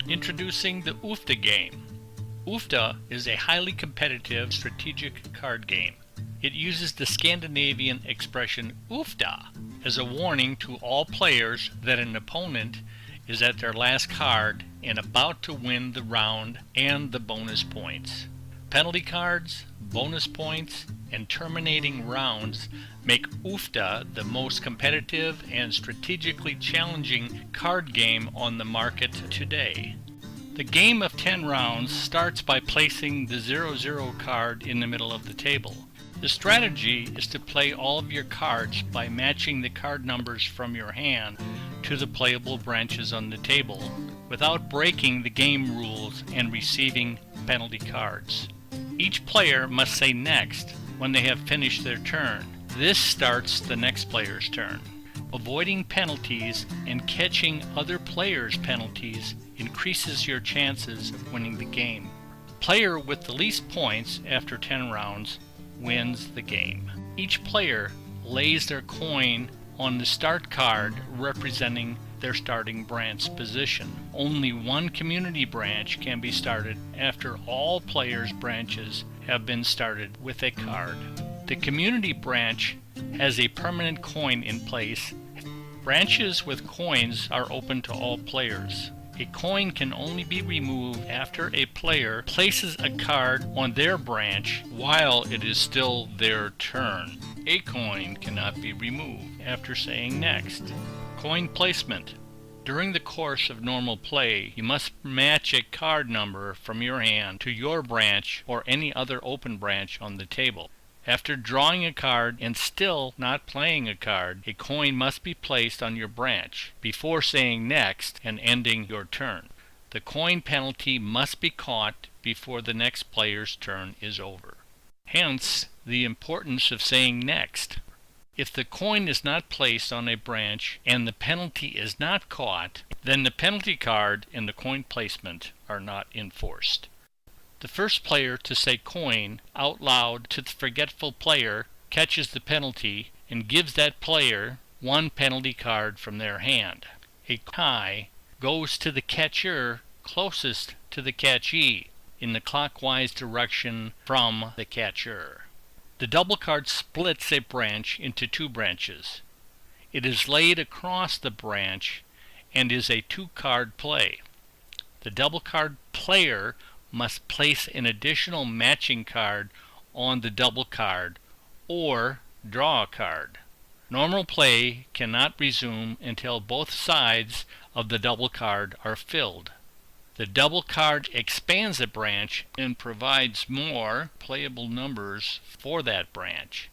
Introducing the Uff-Da game. Uff-Da is a highly competitive strategic card game. It uses the Scandinavian expression Uff-Da as a warning to all players that an opponent is at their last card and about to win the round and the bonus points. Penalty cards, bonus points, and terminating rounds make Uff-Da the most competitive and strategically challenging card game on the market today. The game of 10 rounds starts by placing the 0-0 card in the middle of the table. The strategy is to play all of your cards by matching the card numbers from your hand to the playable branches on the table without breaking the game rules and receiving penalty cards. Each player must say next when they have finished their turn. This starts the next player's turn. Avoiding penalties and catching other players' penalties increases your chances of winning the game. The player with the least points after 10 rounds wins the game. Each player lays their coin on the start card representing their starting branch position. Only one community branch can be started after all players' branches have been started with a card. The community branch has a permanent coin in place. Branches with coins are open to all players. A coin can only be removed after a player places a card on their branch while it is still their turn. A coin cannot be removed after saying next. Coin placement. During the course of normal play, you must match a card number from your hand to your branch or any other open branch on the table. After drawing a card and still not playing a card, a coin must be placed on your branch before saying next and ending your turn. The coin penalty must be caught before the next player's turn is over. Hence, the importance of saying next. If the coin is not placed on a branch and the penalty is not caught, then the penalty card and the coin placement are not enforced. The first player to say coin out loud to the forgetful player catches the penalty and gives that player one penalty card from their hand. A tie goes to the catcher closest to the catchee in the clockwise direction from the catcher. The double card splits a branch into two branches. It is laid across the branch and is a two-card play. The double card player must place an additional matching card on the double card or draw a card. Normal play cannot resume until both sides of the double card are filled. The double card expands a branch and provides more playable numbers for that branch.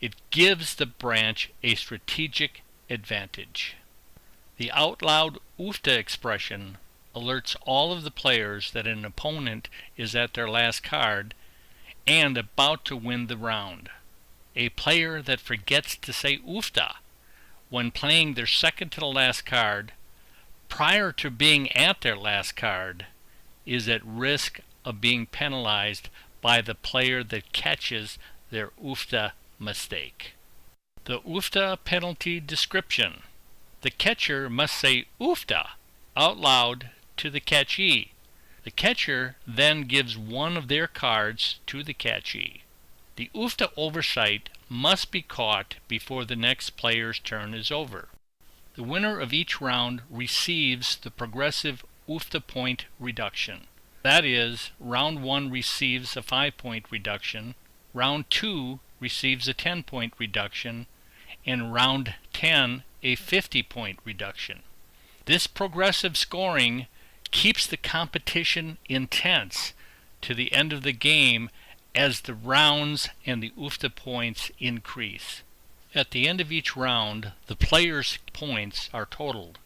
It gives the branch a strategic advantage. The out loud Uff-Da expression alerts all of the players that an opponent is at their last card and about to win the round. A player that forgets to say Uff-Da when playing their second to the last card prior to being at their last card is at risk of being penalized by the player that catches their Uff-Da mistake. The Uff-Da penalty description. The catcher must say Uff-Da out loud to the catchee. The catcher then gives one of their cards to the catchee. The Uff-Da oversight must be caught before the next player's turn is over. The winner of each round receives the progressive Uff-Da point reduction. That is, round 1 receives a 5-point reduction, round 2 receives a 10-point reduction, and round 10 a 50-point reduction. This progressive scoring keeps the competition intense to the end of the game as the rounds and the Uff-Da points increase. At the end of each round, the player's points are totaled.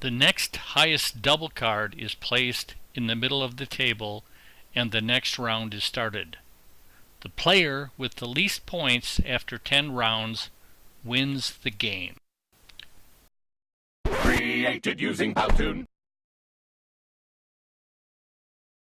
The next highest double card is placed in the middle of the table and the next round is started. The player with the least points after 10 rounds wins the game. Created using Powtoon.